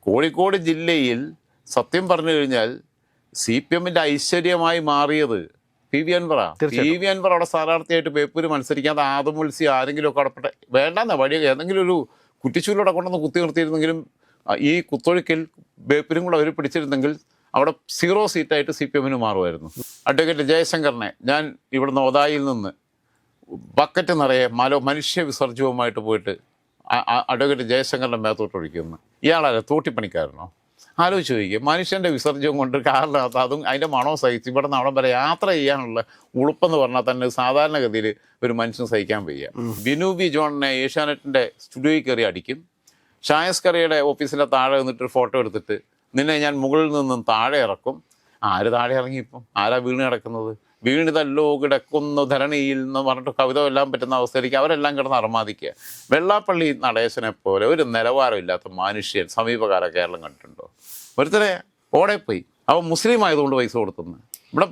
കോഴിക്കോട് ജില്ലയിൽ സത്യം പറഞ്ഞു കഴിഞ്ഞാൽ CPM-ന്റെ ഐശ്വര്യമായി മാറിയത് PV അൻവറാണ്. PV അൻവർ അവിടെ സ്ഥാനാർത്ഥിയായിട്ട് ബേപ്പൂര് മത്സരിക്കാതെ ആദം മുൽസി ആരെങ്കിലും ഒക്കെ അടപ്പെട്ടെ വേണ്ടെന്ന വഴി ഏതെങ്കിലും ഒരു കുറ്റിച്ചൂലൂടെ കൊണ്ടൊന്ന് കുത്തി നിർത്തിയിരുന്നെങ്കിലും ഈ കുത്തൊഴുക്കിൽ ബേപ്പൂരും കൂടെ അവർ പിടിച്ചിരുന്നെങ്കിൽ അവിടെ 0 സീറ്റായിട്ട് CPM-ന് മാറുമായിരുന്നു. അഡ്വക്കേറ്റ് ജയശങ്കറിനെ ഞാൻ ഇവിടുന്ന് ഒതായിൽ നിന്ന് ബക്കറ്റ് നിറയെ മനുഷ്യ വിസർജ്യവുമായിട്ട് പോയിട്ട് അഡ്വക്കേറ്റ് ജയശങ്കറിൻ്റെ മേത്തോട്ട് ഒഴിക്കുന്നു. ഇയാളല്ല തോട്ടിപ്പണിക്കാരനോ? ആലോചിച്ച് ചോദിക്കുക. മനുഷ്യൻ്റെ വിസർജ്യം കൊണ്ട് കാറിനകത്ത് അതും അതിൻ്റെ മണവും സഹിച്ച് ഇവിടെ നിന്ന് അവിടെ വരെ യാത്ര ചെയ്യാനുള്ള ഉളുപ്പെന്ന് പറഞ്ഞാൽ തന്നെ സാധാരണഗതിയിൽ ഒരു മനുഷ്യന് സഹിക്കാൻ വയ്യ. ബിനു ബി ജോണിനെ ഏഷ്യാനെറ്റിൻ്റെ സ്റ്റുഡിയോയിൽ കയറി അടിക്കും. ഷായസ് കറിയുടെ ഓഫീസിൻ്റെ താഴെ നിന്നിട്ട് ഫോട്ടോ എടുത്തിട്ട് നിന്നെ ഞാൻ മുകളിൽ നിന്നും താഴെ ഇറക്കും. ആര് താഴെ ഇറങ്ങിയിപ്പം? ആരാ വീണ് കിടക്കുന്നത്? വീണിതല്ലോ കിടക്കുന്നു ധരണിയിൽ എന്ന് പറഞ്ഞിട്ട് കവിത എല്ലാം പറ്റുന്ന അവസ്ഥയിലേക്ക് അവരെല്ലാം കിടന്ന് അർമാദിക്കുക. വെള്ളാപ്പള്ളി നടേശനെ പോലെ ഒരു നിലവാരമില്ലാത്ത മനുഷ്യൻ സമീപകാല കേരളം കണ്ടിട്ടുണ്ടോ? ഒരുത്തരെ ഓടെ പോയി അവൻ മുസ്ലിം ആയതുകൊണ്ട് പൈസ കൊടുത്തുന്നു. ഇവിടെ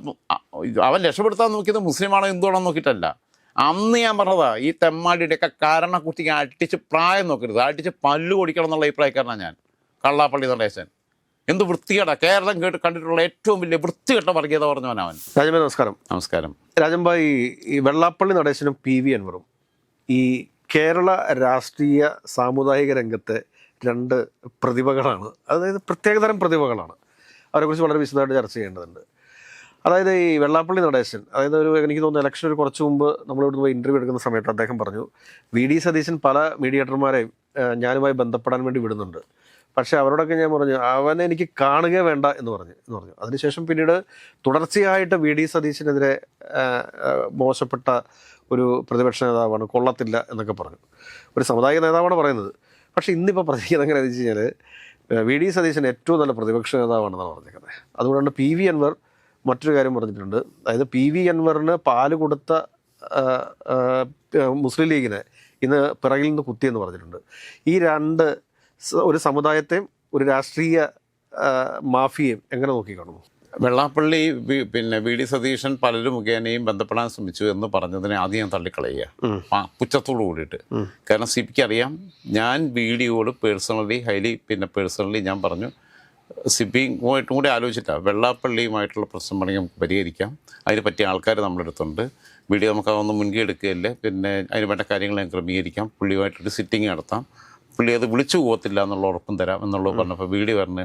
അവൻ രക്ഷപ്പെടുത്താൻ നോക്കിയത് മുസ്ലിമാണോ ഹിന്ദുവാണോ നോക്കിയിട്ടല്ല. അന്ന് ഞാൻ പറഞ്ഞതാ ഈ തെമ്മാടിയുടെയൊക്കെ കാരണ കുത്തിക്ക് അടിച്ച് പ്രായം നോക്കരുത്, അടിച്ച് പല്ലു കൊടുക്കണം എന്നുള്ള അഭിപ്രായക്കാരനാണ് ഞാൻ. കള്ളാപ്പള്ളി നടേശൻ എന്ത് വൃത്തികേട കേരളം കണ്ടിട്ടുള്ള ഏറ്റവും വലിയ വൃത്തികെട്ട വർഗീയത പറഞ്ഞവൻ അവൻ. രാജൻഭായ് നമസ്കാരം. നമസ്കാരം. രാജൻഭായ്, ഈ വെള്ളാപ്പള്ളി നടേശനും PV അൻവറും ഈ കേരള രാഷ്ട്രീയ സാമുദായിക രംഗത്തെ 2 പ്രതിഭകളാണ്. അതായത് പ്രത്യേകതരം പ്രതിഭകളാണ്. അവരെക്കുറിച്ച് വളരെ വിശദമായിട്ട് ചർച്ച ചെയ്യേണ്ടതുണ്ട്. അതായത് ഈ വെള്ളാപ്പള്ളി നടേശൻ, അതായത് എനിക്ക് തോന്നുന്നു ഇലക്ഷൻ ഒരു കുറച്ച് മുമ്പ് നമ്മളിവിടുന്ന് പോയി ഇൻ്റർവ്യൂ എടുക്കുന്ന സമയത്ത് അദ്ദേഹം പറഞ്ഞു, VD സതീശൻ പല മീഡിയേറ്റർമാരെയും ഞാനുമായി ബന്ധപ്പെടാൻ വേണ്ടി വിടുന്നുണ്ട്, പക്ഷേ അവരോടൊക്കെ ഞാൻ പറഞ്ഞു അവനെ എനിക്ക് കാണുക വേണ്ട എന്ന് പറഞ്ഞു. അതിനുശേഷം പിന്നീട് തുടർച്ചയായിട്ട് VD സതീശനെതിരെ മോശപ്പെട്ട ഒരു പ്രതിപക്ഷ നേതാവാണ്, കൊള്ളത്തില്ല എന്നൊക്കെ പറഞ്ഞു. ഒരു സാമുദായിക നേതാവാണ് പറയുന്നത്. പക്ഷേ ഇന്നിപ്പോൾ പറഞ്ഞിരിക്കുന്നത് എങ്ങനെയാണെന്ന് വെച്ച് കഴിഞ്ഞാൽ VD സതീശൻ ഏറ്റവും നല്ല പ്രതിപക്ഷ നേതാവാണെന്നാണ് പറഞ്ഞിരിക്കുന്നത്. അതുകൊണ്ടാണ് PV അൻവർ മറ്റൊരു കാര്യം പറഞ്ഞിട്ടുണ്ട്. അതായത് PV അൻവറിന് പാല് കൊടുത്ത മുസ്ലിം ലീഗിനെ ഇന്ന് പിറകിൽ നിന്ന് കുത്തിയെന്ന് പറഞ്ഞിട്ടുണ്ട്. ഈ 2 ഒരു സമുദായത്തെയും ഒരു രാഷ്ട്രീയ മാഫിയയും എങ്ങനെ നോക്കിക്കാണുന്നു? വെള്ളാപ്പള്ളി VD സതീശൻ പലരും മുഖേനയും ബന്ധപ്പെടാൻ ശ്രമിച്ചു എന്ന് പറഞ്ഞതിനെ ആദ്യം ഞാൻ തള്ളിക്കളയുക പുച്ഛത്തോടു കൂടിയിട്ട്. കാരണം സിപിക്ക് അറിയാം ഞാൻ VDയോട് പേഴ്സണലി ഞാൻ പറഞ്ഞു സിപിയുമായിട്ടും കൂടി ആലോചിച്ചിട്ടാണ് വെള്ളാപ്പള്ളിയുമായിട്ടുള്ള പ്രശ്നം വേണമെങ്കിൽ നമുക്ക് പരിഹരിക്കാം, അതിന് പറ്റിയ ആൾക്കാർ നമ്മുടെ അടുത്തുണ്ട്, VD നമുക്ക് അതൊന്നും മുൻകൈ എടുക്കുകയല്ലേ, പിന്നെ അതിന് വേണ്ട കാര്യങ്ങൾ ഞാൻ ക്രമീകരിക്കാം, പുള്ളിയുമായിട്ടൊരു സിറ്റിംഗ് നടത്താം, പുള്ളി അത് വിളിച്ചു പോകത്തില്ല എന്നുള്ള ഉറപ്പും തരാം എന്നുള്ളത് പറഞ്ഞപ്പോൾ VD പറഞ്ഞു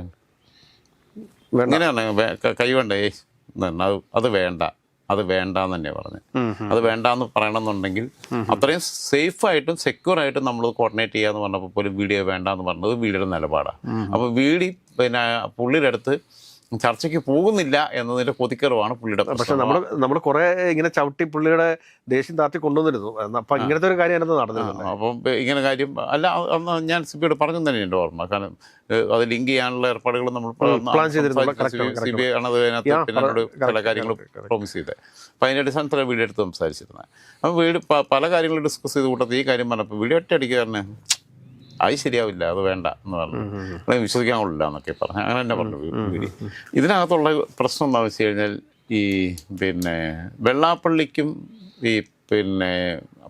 ഇങ്ങനെയാണ് കൈവേണ്ടേ അത് വേണ്ടാന്ന് തന്നെ പറഞ്ഞു. അത് വേണ്ടാന്ന് പറയണമെന്നുണ്ടെങ്കിൽ അത്രയും സേഫായിട്ടും സെക്യൂറായിട്ടും നമ്മൾ കോർഡിനേറ്റ് ചെയ്യാന്ന് പറഞ്ഞപ്പോൾ പോലും VD വേണ്ടാന്ന് പറഞ്ഞത് VDയുടെ നിലപാടാണ്. അപ്പോൾ VD പിന്നെ പുള്ളിയുടെ അടുത്ത് ചർച്ചയ്ക്ക് പോകുന്നില്ല എന്നതിന്റെ കൊതിക്കറിവാണ് പുള്ളിയുടെ. പക്ഷെ നമ്മൾ കുറെ ഇങ്ങനെ ചവിട്ടി പുള്ളിയുടെ ദേഷ്യം താത്തി കൊണ്ടുവന്നിരുന്നു. അപ്പൊ ഇങ്ങനത്തെ ഒരു കാര്യം നടന്നത്. അപ്പം ഇങ്ങനെ കാര്യം അല്ല, അന്ന് ഞാൻ സിബിയോട് പറഞ്ഞു തന്നെ എൻ്റെ ഓർമ്മ. കാരണം അത് ലിങ്ക് ചെയ്യാനുള്ള ഏർപ്പാടുകൾ നമ്മൾ പ്ലാൻ ചെയ്തിരുന്നു. CBI ആണത് അതിനകത്ത് പിന്നെ എന്നോട് പല കാര്യങ്ങൾ പ്രോമിസ് ചെയ്തത്. അപ്പം അതിൻ്റെ അടിസ്ഥാനത്തിൽ വീഡിയോ എടുത്ത് സംസാരിച്ചിരുന്നത്. അപ്പം വീട് പല കാര്യങ്ങളും ഡിസ്കസ് ചെയ്ത് കൂട്ടത്തിൽ ഈ കാര്യം പറഞ്ഞപ്പോൾ വീഡിയോ ഒറ്റയടിക്കാരനെ അത് ശരിയാവില്ല, അത് വേണ്ട എന്ന് പറഞ്ഞു, വിശ്വസിക്കാൻ കൊള്ളില്ല എന്നൊക്കെ പറഞ്ഞു. അങ്ങനെ തന്നെ പറഞ്ഞു വീഡിയോ. ഇതിനകത്തുള്ള പ്രശ്നം എന്താണെന്ന് വെച്ച് കഴിഞ്ഞാൽ ഈ പിന്നെ വെള്ളാപ്പള്ളിക്കും ഈ പിന്നെ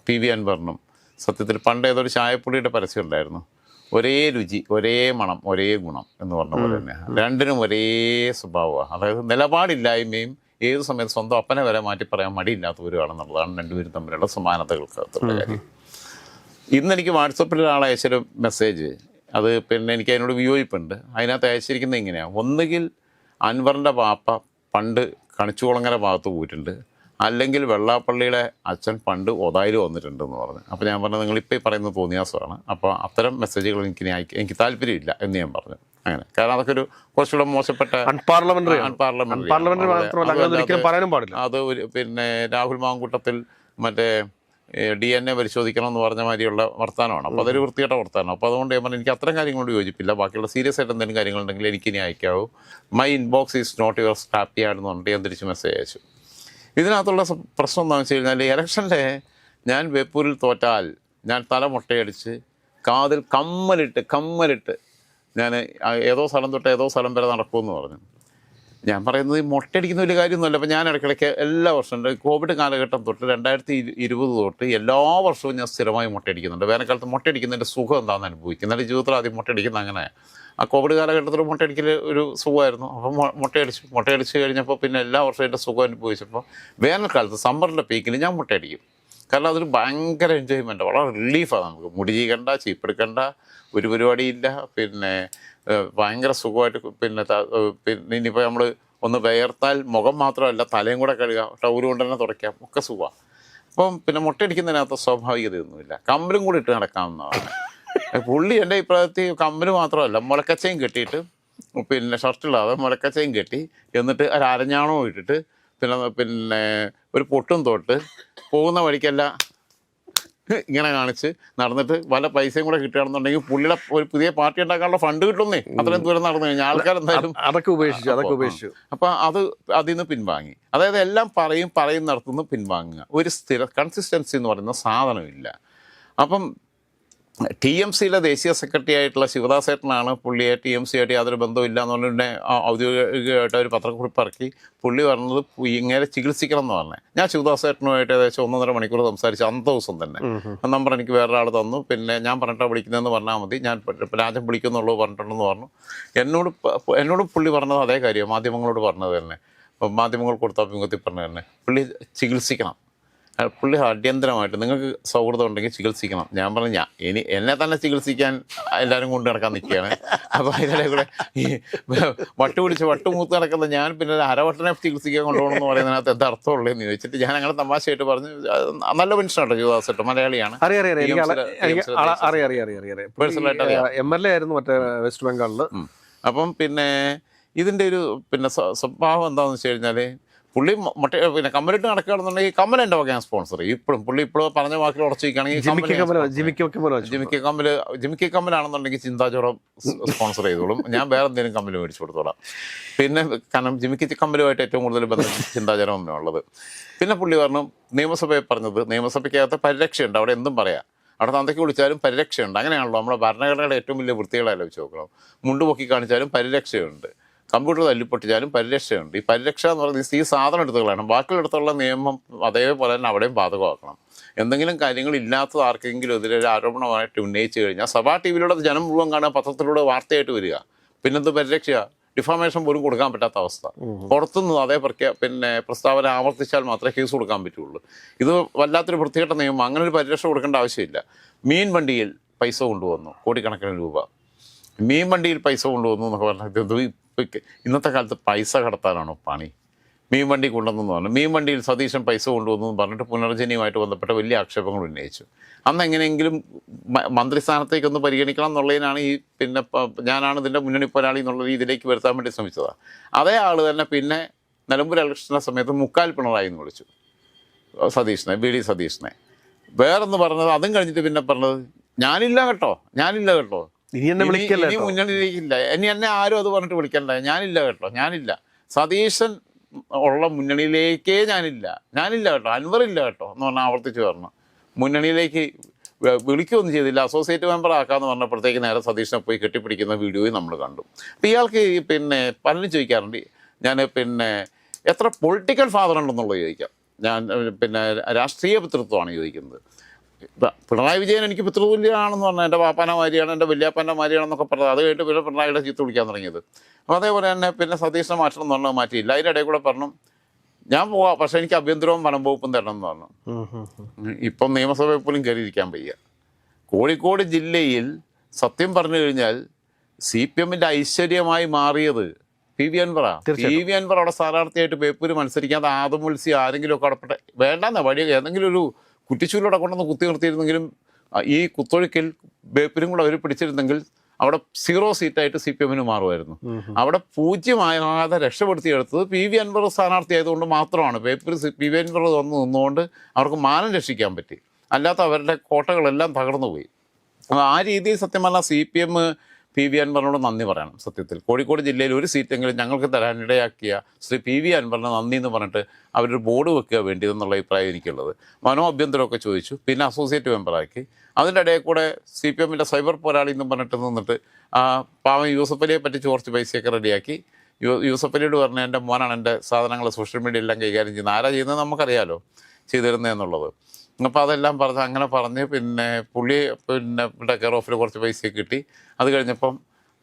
PV അൻവറിനും സത്യത്തിൽ പണ്ട് ഏതൊരു ചായപ്പൊടിയുടെ പരസ്യം ഉണ്ടായിരുന്നു, ഒരേ രുചി ഒരേ മണം ഒരേ ഗുണം എന്ന് പറഞ്ഞ പോലെ തന്നെ രണ്ടിനും ഒരേ സ്വഭാവമാണ്. അതായത് നിലപാടില്ലായ്മയും ഏത് സമയത്ത് സ്വന്തം അപ്പനെ വരെ മാറ്റി പറയാൻ മടിയില്ലാത്തവരുമാണെന്നുള്ളതാണ് രണ്ടുപേരും തമ്മിലുള്ള സമാനതകൾക്കകത്തുള്ള കാര്യം. ഇന്നെനിക്ക് വാട്സപ്പിൽ ഒരാൾ അയച്ചൊരു മെസ്സേജ്, അത് പിന്നെ എനിക്ക് അതിനോട് വിയോജിപ്പുണ്ട്. അതിനകത്ത് അയച്ചിരിക്കുന്നത് ഇങ്ങനെയാണ്: ഒന്നുകിൽ അൻവറിൻ്റെ പാപ്പ പണ്ട് കണിച്ചുകുളങ്ങര ഭാഗത്ത് പോയിട്ടുണ്ട്, അല്ലെങ്കിൽ വെള്ളാപ്പള്ളിയുടെ അച്ഛൻ പണ്ട് ഒതായിൽ വന്നിട്ടുണ്ടെന്ന് പറഞ്ഞു. അപ്പോൾ ഞാൻ പറഞ്ഞു നിങ്ങളിപ്പോൾ ഈ പറയുന്നത് തോന്നിയാസമാണ്, അപ്പോൾ അത്തരം മെസ്സേജുകൾ എനിക്ക് താല്പര്യമില്ല എന്ന് ഞാൻ പറഞ്ഞു. അങ്ങനെ കാരണം അതൊക്കെ ഒരു കുറച്ചുകൂടെ മോശപ്പെട്ട അൺപാർലമെന്ററി അത് പിന്നെ രാഹുൽ മാങ്കൂട്ടത്തിൽ മറ്റേ DNA പരിശോധിക്കണം എന്ന് പറഞ്ഞ മാതിരിയുള്ള വർത്താനമാണ്. അപ്പോൾ അതൊരു വൃത്തികെട്ട വർത്താനം. അപ്പോൾ അതുകൊണ്ട് ഞാൻ പറഞ്ഞു എനിക്ക് അത്തരം കാര്യങ്ങളോട് യോജിപ്പില്ല, ബാക്കിയുള്ള സീരിയസ് ആയിട്ട് എന്തെങ്കിലും കാര്യങ്ങളുണ്ടെങ്കിൽ എനിക്കിനി അയക്കാവൂ, my inbox is not your scrappy ആണെന്ന് പറഞ്ഞിട്ട് ഞാൻ തിരിച്ച് മെസ്സേജ് അയച്ചു. ഇതിനകത്തുള്ള പ്രശ്നം എന്താണെന്ന് വെച്ച് കഴിഞ്ഞാൽ ഇലക്ഷൻ്റെ ഞാൻ ബേപ്പൂരിൽ തോറ്റാൽ ഞാൻ തല മുട്ടയടിച്ച് കാതിൽ കമ്മലിട്ട് ഞാൻ ഏതോ സ്ഥലം തൊട്ട് ഏതോ സ്ഥലം വരെ നടക്കുമെന്ന് പറഞ്ഞു. ഞാൻ പറയുന്നത് മുട്ടയടിക്കുന്ന വലിയ കാര്യമൊന്നുമല്ല. അപ്പോൾ ഞാൻ ഇടയ്ക്കിടയ്ക്ക് എല്ലാ വർഷവും കോവിഡ് കാലഘട്ടം തൊട്ട് 2020 തൊട്ട് എല്ലാ വർഷവും ഞാൻ സ്ഥിരമായി മുട്ടയടിക്കുന്നുണ്ട്. വേനൽക്കാലത്ത് മുട്ടയടിക്കുന്നതിൻ്റെ സുഖം എന്താണെന്ന് അനുഭവിക്കും. എന്നാലും ജീവിതത്തിൽ ആദ്യം മുട്ടയടിക്കുന്നത് അങ്ങനെ. ആ കോവിഡ് കാലഘട്ടത്തിൽ മുട്ടയടിക്കൽ ഒരു സുഖമായിരുന്നു. അപ്പം മുട്ടയടിച്ച് കഴിഞ്ഞപ്പോൾ പിന്നെ എല്ലാ വർഷവും എൻ്റെ സുഖം അനുഭവിച്ചപ്പോൾ വേനൽക്കാലത്ത് സമ്മറിൻ്റെ പീക്കിൽ ഞാൻ മുട്ടയടിക്കും. കാരണം അതൊരു ഭയങ്കര എൻജോയ്മെൻറ്റ്, വളരെ റിലീഫാണ്. നമുക്ക് മുടി ചീകണ്ട, ചീപ്പെടുക്കണ്ട, ഒരു പരിപാടിയില്ല. പിന്നെ ഭയങ്കര സുഖമായിട്ട് പിന്നെ ഇനിയിപ്പോൾ നമ്മൾ ഒന്ന് വേർത്താൽ മുഖം മാത്രമല്ല തലയും കൂടെ കഴുകാം, ടൗല് കൊണ്ട് തന്നെ തുടയ്ക്കാം, ഒക്കെ സുഖമാണ്. അപ്പം പിന്നെ മുട്ടയടിക്കുന്നതിനകത്ത് സ്വാഭാവികതയൊന്നുമില്ല. കമ്പലും കൂടി ഇട്ട് നടക്കാവുന്നതാണ്. പുള്ളി എൻ്റെ അഭിപ്രായത്തിൽ കമ്പല് മാത്രമല്ല, മുലക്കച്ചയും കെട്ടിയിട്ട്, പിന്നെ ഷർട്ടില്ലാതെ മുലക്കച്ചയും കെട്ടി, എന്നിട്ട് ഒരു അരഞ്ഞാണവും ഇട്ടിട്ട്, പിന്നെ ഒരു പൊട്ടും തൊട്ട് പോകുന്ന വഴിക്കല്ല ഇങ്ങനെ കാണിച്ച് നടന്നിട്ട് വല്ല പൈസയും കൂടെ കിട്ടുകയാണെന്നുണ്ടെങ്കിൽ പുള്ളിയുടെ ഒരു പുതിയ പാർട്ടി ഉണ്ടാക്കാനുള്ള ഫണ്ട് കിട്ടുന്നേ. അത്രയും ദൂരം നടന്നു കഴിഞ്ഞാൽ ആൾക്കാർ എന്തായാലും അതൊക്കെ ഉപേക്ഷിച്ചു. അപ്പം അതിൽ നിന്ന് പിൻവാങ്ങി. അതായത് എല്ലാം പറയുന്നിടത്തുനിന്ന് പിൻവാങ്ങുക. ഒരു കൺസിസ്റ്റൻസി എന്ന് പറയുന്ന സാധനമില്ല. അപ്പം TMCയിലെ ദേശീയ സെക്രട്ടറി ആയിട്ടുള്ള ശിവദാസേട്ടനാണ് പുള്ളിയെ TMC ആയിട്ട് യാതൊരു ബന്ധമില്ല എന്നുകൊണ്ട് തന്നെ ഔദ്യോഗികമായിട്ട് ഒരു പത്രക്കുറിപ്പ് ഇറക്കി. പുള്ളി പറഞ്ഞത് ഇങ്ങനെ ചികിത്സിക്കണം എന്ന് പറഞ്ഞത്. ഞാൻ ശിവദാസേട്ടനുമായിട്ട് ഏകദേശം 1.5 മണിക്കൂർ സംസാരിച്ച് അന്നത്തെ ദിവസം തന്നെ നമ്പർ എനിക്ക് വേറൊരാൾ തന്നു. പിന്നെ ഞാൻ പറഞ്ഞിട്ടാണ് വിളിക്കുന്നതെന്ന് പറഞ്ഞാൽ മതി, ഞാൻ രാജൻ വിളിക്കുന്നുള്ളൂ പറഞ്ഞിട്ടുണ്ടെന്ന് പറഞ്ഞു. എന്നോട് പുള്ളി പറഞ്ഞത് അതേ കാര്യം മാധ്യമങ്ങളോട് പറഞ്ഞത് തന്നെ, മാധ്യമങ്ങൾ കൊടുത്ത അഭിമുഖത്തിൽ പറഞ്ഞത് തന്നെ. പുള്ളി ചികിത്സിക്കണം, പുള്ളി അടിയന്തരമായിട്ട് നിങ്ങൾക്ക് സൗഹൃദം ഉണ്ടെങ്കിൽ ചികിത്സിക്കണം. ഞാൻ പറഞ്ഞു എന്നെ തന്നെ ചികിത്സിക്കാൻ എല്ലാവരും കൊണ്ട് നടക്കാൻ നിൽക്കുകയാണ്. അപ്പോൾ അതിനിടെ കൂടെ ഈ വട്ടുമൂത്ത് നടക്കുന്ന ഞാൻ പിന്നെ അരവട്ടനെ ചികിത്സിക്കാൻ കൊണ്ടുപോകണമെന്ന് പറയുന്നതിനകത്ത് എന്താ അർത്ഥമുള്ളതെന്ന് ചോദിച്ചിട്ട് ഞാൻ അങ്ങനെ തമാശയായിട്ട് പറഞ്ഞു. നല്ല മനുഷ്യനാട്ടോ ശിവദാസേട്ടോ, മലയാളിയാണ്. പേഴ്സണലായിട്ട് MLA ആയിരുന്നു മറ്റേ വെസ്റ്റ് ബംഗാളിൽ. അപ്പം പിന്നെ ഇതിൻ്റെ ഒരു പിന്നെ സ്വഭാവം എന്താണെന്ന് വെച്ച് കഴിഞ്ഞാൽ പുള്ളി പിന്നെ കമ്മലിട്ട് നടക്കുകയാണെന്നുണ്ടെങ്കിൽ കമ്മൽ എൻ്റെ വക ഞാൻ സ്പോൺസർ ചെയ്യും. പുള്ളി ഇപ്പോഴും പറഞ്ഞ വാക്കിൽ ഉറച്ചിരിക്കുകയാണെങ്കിൽ ജിമിക്കി കമ്മലാണെന്നുണ്ടെങ്കിൽ ചിന്താചോറം സ്പോൺസർ ചെയ്തോളും. ഞാൻ വേറെ എന്തെങ്കിലും കമ്മൽ മേടിച്ചു കൊടുത്തോളാം. പിന്നെ കാരണം ജിമിക്കി കമ്മലുമായിട്ട് ഏറ്റവും കൂടുതൽ ബന്ധം ചിന്താചോറം ഉള്ളത്. പിന്നെ പുള്ളി പറഞ്ഞു നിയമസഭയെ പറഞ്ഞത്, നിയമസഭയ്ക്കകത്ത് പരിരക്ഷയുണ്ട്, അവിടെ എന്തും പറയാം, അവിടെ തന്തയ്ക്ക് വിളിച്ചാലും പരിരക്ഷയുണ്ട്. അങ്ങനെയാണല്ലോ നമ്മുടെ ഭരണഘടനയുടെ ഏറ്റവും വലിയ വൃത്തികളെ ആലോചിച്ച് നോക്കണം. മുണ്ടുപൊക്കി കാണിച്ചാലും പരിരക്ഷയുണ്ട്, കമ്പ്യൂട്ടർ തല്ലിപ്പൊട്ടിച്ചാലും പരിരക്ഷയുണ്ട്. ഈ പരിരക്ഷ എന്ന് പറയുന്നത് ഈ സാധനം എടുത്തുകളാണ്. ബാക്കിയെടുത്തുള്ള നിയമം അതേപോലെ തന്നെ അവിടെയും ബാധകമാക്കണം. എന്തെങ്കിലും കാര്യങ്ങൾ ഇല്ലാത്തത് ആർക്കെങ്കിലും എതിരെ ഒരു ആരോപണമായിട്ട് ഉന്നയിച്ചു കഴിഞ്ഞാൽ സഭാ TVയിലൂടെ ജനം മുഴുവൻ കാണുക, പത്രത്തിലൂടെ വാർത്തയായിട്ട് വരിക. പിന്നെന്ത് പരിരക്ഷ? ഡിഫാമേഷൻ പോലും കൊടുക്കാൻ പറ്റാത്ത അവസ്ഥ. പുറത്തുനിന്ന് അതേ പിന്നെ പ്രസ്താവന ആവർത്തിച്ചാൽ മാത്രമേ കേസ് കൊടുക്കാൻ പറ്റുള്ളൂ. ഇത് വല്ലാത്തൊരു വൃത്തികെട്ട നിയമം. അങ്ങനെ ഒരു പരിരക്ഷ കൊടുക്കേണ്ട ആവശ്യമില്ല. മീൻ വണ്ടിയിൽ പൈസ കൊണ്ടുവന്നു, കോടിക്കണക്കിന് രൂപ മീൻ വണ്ടിയിൽ പൈസ കൊണ്ടുവന്നു എന്നൊക്കെ പറഞ്ഞാൽ ഇന്നത്തെ കാലത്ത് പൈസ കടത്താനാണോ പണി? മീൻ വണ്ടി കൊണ്ടുവന്നു പറഞ്ഞു. മീൻ വണ്ടിയിൽ സതീശൻ പൈസ കൊണ്ടുവന്നു എന്ന് പറഞ്ഞിട്ട് പുനർജനിയുമായിട്ട് ബന്ധപ്പെട്ട വലിയ ആക്ഷേപങ്ങൾ ഉന്നയിച്ചു. അന്ന് എങ്ങനെയെങ്കിലും മന്ത്രിസ്ഥാനത്തേക്കൊന്ന് പരിഗണിക്കണം എന്നുള്ളതിനാണ് ഈ പിന്നെ ഞാനാണ് ഇതിൻ്റെ മുന്നണി പോരാളി എന്നുള്ള രീതിയിലേക്ക് വരുത്താൻ വേണ്ടി ശ്രമിച്ചതാണ്. അതേ ആൾ തന്നെ പിന്നെ നിലമ്പൂർ ഇലക്ഷൻ്റെ സമയത്ത് മുക്കാൽ പിണറായി എന്ന് വിളിച്ചു സതീശനെ, VD സതീശനെ. വേറൊന്ന് പറഞ്ഞത്, അതും കഴിഞ്ഞിട്ട് പിന്നെ പറഞ്ഞത് ഞാനില്ല കേട്ടോ ഇനി മുന്നണിയിലേക്കില്ല, ഇനി എന്നെ ആരും അത് പറഞ്ഞിട്ട് വിളിക്കണ്ട, ഞാനില്ല കേട്ടോ സതീശൻ ഉള്ള മുന്നണിയിലേക്കേ ഞാനില്ല കേട്ടോ, അൻവറില്ല കേട്ടോ എന്ന് പറഞ്ഞാൽ ആവർത്തിച്ച് പറഞ്ഞു. മുന്നണിയിലേക്ക് വിളിക്കുകയൊന്നും ചെയ്തില്ല, അസോസിയേറ്റ് മെമ്പർ ആക്കാമെന്ന് പറഞ്ഞപ്പോഴത്തേക്ക് നേരെ സതീശനെ പോയി കെട്ടിപ്പിടിക്കുന്ന വീഡിയോയും നമ്മൾ കണ്ടു. അപ്പോൾ ഇയാൾക്ക് പിന്നെ പലരും ചോദിക്കാറുണ്ട്, ഞാൻ പിന്നെ എത്ര പൊളിറ്റിക്കൽ ഫാദർ ഉണ്ടെന്നുള്ളത് ചോദിക്കാം. ഞാൻ പിന്നെ രാഷ്ട്രീയ പിതൃത്വമാണ് ചോദിക്കുന്നത്. പിണറായി വിജയൻ എനിക്ക് പിതൃതുല്യമാണെന്ന് പറഞ്ഞാൽ എൻ്റെ പാപ്പാൻ്റെ മാതിരിയാണ്, എൻ്റെ വല്യാപ്പാൻ്റെ മാതിരിയാണെന്നൊക്കെ പറഞ്ഞത്. അത് കഴിഞ്ഞിട്ട് പിന്നെ പിണറായിയുടെ ചീത്ത വിളിക്കാൻ തുടങ്ങിയത്. അപ്പോൾ അതേപോലെ തന്നെ പിന്നെ സതീശനെ മാറ്റണം എന്ന് പറഞ്ഞാൽ മാറ്റിയില്ല. അതിൻ്റെ ഇടയിൽ കൂടെ പറഞ്ഞു ഞാൻ പോവാം, പക്ഷേ എനിക്ക് ആഭ്യന്തരവും വനം വകുപ്പും തരണം എന്ന് പറഞ്ഞു. ഇപ്പം നിയമസഭയിൽ പോലും കയറിയിരിക്കാൻ വയ്യ. കോഴിക്കോട് ജില്ലയിൽ സത്യം പറഞ്ഞു കഴിഞ്ഞാൽ CPMൻ്റെ ഐശ്വര്യമായി മാറിയത് PV അൻവർ അവിടെ സ്ഥാനാർത്ഥിയായിട്ട് ബേപ്പൂര് മത്സരിക്കാതെ ആദമുൽസി ആരെങ്കിലും ഒക്കെ അവിടെ വേണ്ടെന്ന വഴി ഏതെങ്കിലും ഒരു കുറ്റിച്ചൂരിലൂടെ കൊണ്ടുവന്ന് കുത്തി നിർത്തിയിരുന്നെങ്കിലും ഈ കുത്തൊഴുക്കിൽ ബേപ്പൂരും കൂടെ അവർ പിടിച്ചിരുന്നെങ്കിൽ അവിടെ 0 സീറ്റായിട്ട് CPMന് മാറുമായിരുന്നു. അവിടെ 0 രക്ഷപ്പെടുത്തിയെടുത്തത് PV അൻവർ സ്ഥാനാർത്ഥിയായതുകൊണ്ട് മാത്രമാണ്. ബേപ്പൂർ PV അൻവർ വന്ന് നിന്നുകൊണ്ട് അവർക്ക് മാനം രക്ഷിക്കാൻ പറ്റി. അല്ലാത്ത അവരുടെ കോട്ടകളെല്ലാം തകർന്നു പോയി. ആ രീതിയിൽ സത്യം പറഞ്ഞാൽ CPM PV അൻവറിനോട് നന്ദി പറയണം. സത്യത്തിൽ കോഴിക്കോട് ജില്ലയിൽ ഒരു സീറ്റെങ്കിലും ഞങ്ങൾക്ക് തരാനിടയാക്കിയ ശ്രീ PV അൻവറിന് നന്ദി എന്ന് പറഞ്ഞിട്ട് അവരൊരു ബോർഡ് വെക്കുക വേണ്ടിയതെന്നുള്ള അഭിപ്രായം എനിക്കുള്ളത്. ആഭ്യന്തരമൊക്കെ ചോദിച്ചു, പിന്നെ അസോസിയേറ്റ് മെമ്പറാക്കി. അതിൻ്റെ ഇടയിൽ കൂടെ CPMൻ്റെ സൈബർ പോരാളി എന്ന് പറഞ്ഞിട്ട് നിന്നിട്ട് പാവം യൂസഫ് അലിയെ പറ്റിച്ച് കുറച്ച് പൈസയൊക്കെ റെഡിയാക്കി. യൂസഫ് അലിയോട് പറഞ്ഞ എൻ്റെ മോനാണ് എൻ്റെ സാധനങ്ങൾ സോഷ്യൽ മീഡിയ എല്ലാം കൈകാര്യം ചെയ്യുന്നത്, ആരാ ചെയ്യുന്നത് നമുക്കറിയാലോ ചെയ്തിരുന്നതെന്നുള്ളത്. അപ്പോൾ അതെല്ലാം അങ്ങനെ പറഞ്ഞ് പിന്നെ പുള്ളി പിന്നെ കെയർ ഓഫിൽ കുറച്ച് പൈസയൊക്കെ കിട്ടി. അത് കഴിഞ്ഞപ്പം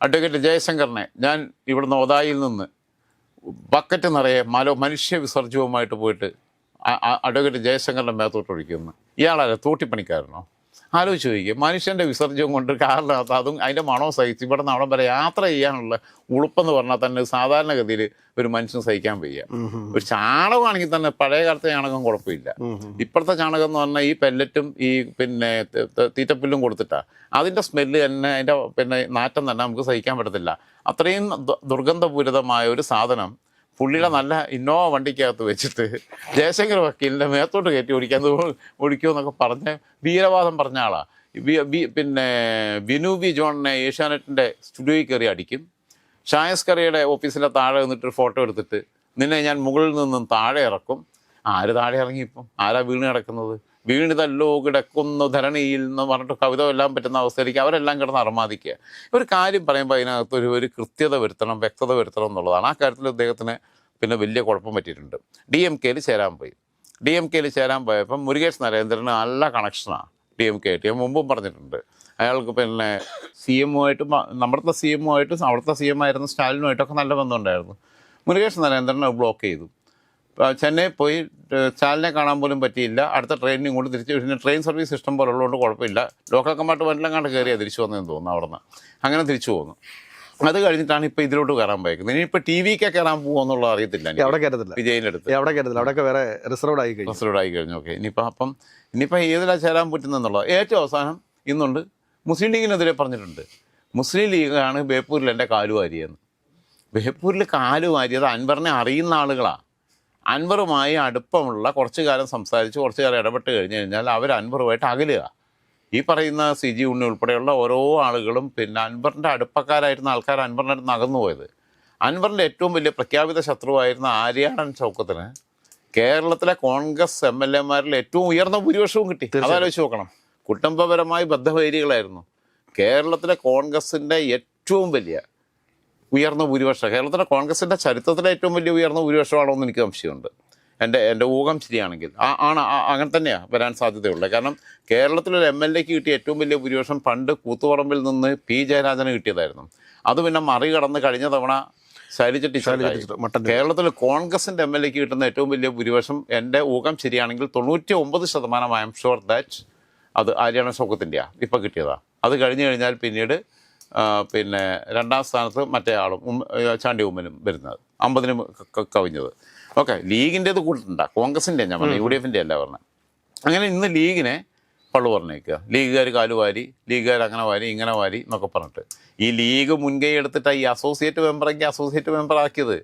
അഡ്വക്കേറ്റ് ജയശങ്കറിനെ ഞാൻ ഇവിടുന്ന് ഒതായിൽ നിന്ന് ബക്കറ്റ് നിറയെ മനുഷ്യ വിസർജ്യവുമായിട്ട് പോയിട്ട് അഡ്വക്കേറ്റ് ജയശങ്കറിൻ്റെ മേത്തോട്ട് ഒഴിക്കുന്നു. ഇയാളെ തോട്ടിപ്പണിക്കാരനോ? ആലോചിച്ച് ചോദിക്കുക. മനുഷ്യൻ്റെ വിസർജ്യം കൊണ്ട് കാറിനകത്ത് അതും അതിൻ്റെ മണവും സഹിച്ച് ഇവിടെ നിന്ന് അവിടം വരെ യാത്ര ചെയ്യാനുള്ള ഉളുപ്പെന്ന് പറഞ്ഞാൽ തന്നെ സാധാരണഗതിയിൽ ഒരു മനുഷ്യന് സഹിക്കാൻ വയ്യ. ഒരു ചാണകമാണെങ്കിൽ തന്നെ പഴയ കാലത്തെ ചാണകം കുഴപ്പമില്ല. ഇപ്പോഴത്തെ ചാണകം എന്ന് പറഞ്ഞാൽ ഈ പെല്ലറ്റും ഈ പിന്നെ തീറ്റപ്പുല്ലും കൊടുത്തിട്ടാണ്. അതിൻ്റെ സ്മെല്ല് തന്നെ അതിൻ്റെ പിന്നെ നാറ്റം തന്നെ നമുക്ക് സഹിക്കാൻ പറ്റത്തില്ല. അത്രയും ദുർഗന്ധപൂരിതമായ ഒരു സാധനം പുള്ളിയുടെ നല്ല ഇന്നോവ വണ്ടിക്കകത്ത് വെച്ചിട്ട് ജയശങ്കർ വക്കീലിൻ്റെ മേത്തോട്ട് കയറ്റി ഓടിക്കുമെന്നൊക്കെ പറഞ്ഞ് വീരവാദം പറഞ്ഞ ആളാണ്. പിന്നെ വിനു വി ജോണിനെ ഏഷ്യാനെറ്റിൻ്റെ സ്റ്റുഡിയോയിൽ കയറി അടിക്കും. ഷായസ് കറിയുടെ ഓഫീസിലെ താഴെ നിന്നിട്ടൊരു ഫോട്ടോ എടുത്തിട്ട് നിന്നെ ഞാൻ മുകളിൽ നിന്നും താഴെ ഇറക്കും. ആര് താഴെ ഇറങ്ങിയിപ്പം? ആരാ വീണ് കിടക്കുന്നത്? വീണിതല്ലോ കിടക്കുന്നു ധരണിയിൽ എന്ന് പറഞ്ഞിട്ട് കവിത എല്ലാം പറ്റുന്ന അവസ്ഥയിലേക്ക് അവരെല്ലാം കിടന്ന് അർമാദിക്കുക. ഒരു കാര്യം പറയുമ്പോൾ അതിനകത്ത് ഒരു കൃത്യത വരുത്തണം, വ്യക്തത വരുത്തണം എന്നുള്ളതാണ്. ആ കാര്യത്തിൽ അദ്ദേഹത്തിന് പിന്നെ വലിയ കുഴപ്പം പറ്റിയിട്ടുണ്ട്. DMK-യിൽ ചേരാൻ പോയി. DMK-യിൽ ചേരാൻ പോയപ്പം മുരുകേഷ് നരേന്ദ്രന് നല്ല കണക്ഷനാണ് DMK ആയിട്ട്. ഞാൻ മുമ്പും പറഞ്ഞിട്ടുണ്ട്. അയാൾക്ക് പിന്നെ CM-ഉമായിട്ടും നമ്മുടെ CM-ഉമായിട്ടും അവിടുത്തെ CM ആയിരുന്ന സ്റ്റാലിനുമായിട്ടൊക്കെ നല്ല ബന്ധമുണ്ടായിരുന്നു. മുരുകേഷ് നരേന്ദ്രനെ ബ്ലോക്ക് ചെയ്തു. ചെന്നൈ പോയി സ്റ്റാലിനെ കാണാൻ പോലും പറ്റിയില്ല. അടുത്ത ട്രെയിനിനും കൊണ്ട് തിരിച്ച് പിന്നെ ട്രെയിൻ സർവീസ് ഇഷ്ടം പോലെ ഉള്ളതുകൊണ്ട് കുഴപ്പമില്ല. ലോക്കൽ കമ്പാർട്ട്മെൻറ്റിലും കണ്ട് കയറിയാണ് തിരിച്ചു വന്നതെന്ന് തോന്നുന്നു. അവിടെ നിന്ന് അങ്ങനെ തിരിച്ചു പോകുന്നു. അത് കഴിഞ്ഞിട്ടാണ് ഇപ്പോൾ ഇതിലോട്ട് കയറാൻ പോയേക്കുന്നത്. ഇനിയിപ്പോൾ TV-ക്ക് കയറാൻ പോകുമെന്നുള്ളത് അറിയത്തില്ല. അവിടെ കയറത്തില്ല, വിജയിൻ്റെ അടുത്ത് അവിടെ കയറത്തില്ല, അവിടെയൊക്കെ വേറെ റിസർവ്ഡ് ആയി കഴിഞ്ഞു. ഓക്കെ, ഇനിയിപ്പോൾ ഏതിലാണ് ചേരാൻ പറ്റുന്നതെന്നുള്ളത്. ഏറ്റവും അവസാനം ഇന്നുണ്ട് മുസ്ലിം ലീഗിനെതിരെ പറഞ്ഞിട്ടുണ്ട്. മുസ്ലിം ലീഗാണ് ബേപ്പൂരിൽ എൻ്റെ കാലുവാരിയെന്ന്. ബേപ്പൂരിൽ കാലുവാരിയത് അൻവറിനെ അറിയുന്ന ആളുകളാണ്. അൻവറുമായി അടുപ്പമുള്ള കുറച്ച് കാലം സംസാരിച്ച് കുറച്ച് കാലം ഇടപെട്ട് കഴിഞ്ഞ് കഴിഞ്ഞാൽ അവർ അൻവറുമായിട്ട് അകലുക. ഈ പറയുന്ന CG ഉണ്ണി ഉൾപ്പെടെയുള്ള ഓരോ ആളുകളും പിന്നെ അൻവറിൻ്റെ അടുപ്പക്കാരായിരുന്ന ആൾക്കാർ അൻവറിൻ്റെ അടുത്ത് അകന്നു പോയത്. അൻവറിൻ്റെ ഏറ്റവും വലിയ പ്രഖ്യാപിത ശത്രുവായിരുന്ന ആര്യാടൻ ഷൗക്കത്തിന് കേരളത്തിലെ കോൺഗ്രസ് MLA-മാരിൽ ഏറ്റവും ഉയർന്ന ഭൂരിപക്ഷവും കിട്ടി. അതാലോചിച്ച് നോക്കണം. കുടുംബപരമായി ബദ്ധവൈരികളായിരുന്നു. കേരളത്തിലെ കോൺഗ്രസിൻ്റെ ഏറ്റവും വലിയ ഉയർന്ന ഭൂരിപക്ഷം, കേരളത്തിലെ കോൺഗ്രസിൻ്റെ ചരിത്രത്തിലെ ഏറ്റവും വലിയ ഉയർന്ന ഭൂരിപക്ഷമാണോ എന്ന് എനിക്ക് സംശയമുണ്ട്. എൻ്റെ ഊഹം ശരിയാണെങ്കിൽ അങ്ങനെ തന്നെയാണ് വരാൻ സാധ്യതയുള്ളത്. കാരണം കേരളത്തിലൊരു MLA-ക്ക് കിട്ടിയ ഏറ്റവും വലിയ ഭൂരിപക്ഷം പണ്ട് കൂത്തുപറമ്പിൽ നിന്ന് P. ജയരാജന് കിട്ടിയതായിരുന്നു. അത് പിന്നെ മറികടന്ന് കഴിഞ്ഞ തവണ ശൈലജ ടീച്ചർ. കേരളത്തിൽ കോൺഗ്രസിൻ്റെ MLA-ക്ക് കിട്ടുന്ന ഏറ്റവും വലിയ ഭൂരിപക്ഷം എൻ്റെ ഊഹം ശരിയാണെങ്കിൽ 99% ഐ എം ഷുവർ ദാറ്റ് അത് ആര്യാടൻ ഷൗക്കത്തിൻ്റെയാണ് ഇപ്പോൾ കിട്ടിയതാണ്. അത് കഴിഞ്ഞ് കഴിഞ്ഞാൽ പിന്നീട് പിന്നെ രണ്ടാം സ്ഥാനത്ത് മറ്റേ ആളും ചാണ്ടി ഉമ്മനും വരുന്നത് 50 കവിഞ്ഞത്. ഓക്കെ, ലീഗിൻ്റേത് കൂട്ടിട്ടുണ്ട, കോൺഗ്രസിൻ്റെ ഞാൻ പറഞ്ഞു, UDF-ൻ്റെ അല്ല പറഞ്ഞത്. അങ്ങനെ ഇന്ന് ലീഗിനെ പള്ളു പറഞ്ഞേക്കുക. ലീഗുകാർ കാലുവാരി, ലീഗുകാർ അങ്ങനെ വാരി ഇങ്ങനെ വാരി എന്നൊക്കെ പറഞ്ഞിട്ട് ഈ ലീഗ് മുൻകൈ എടുത്തിട്ടാണ് ഈ അസോസിയേറ്റ് മെമ്പർ ആക്കിയത്.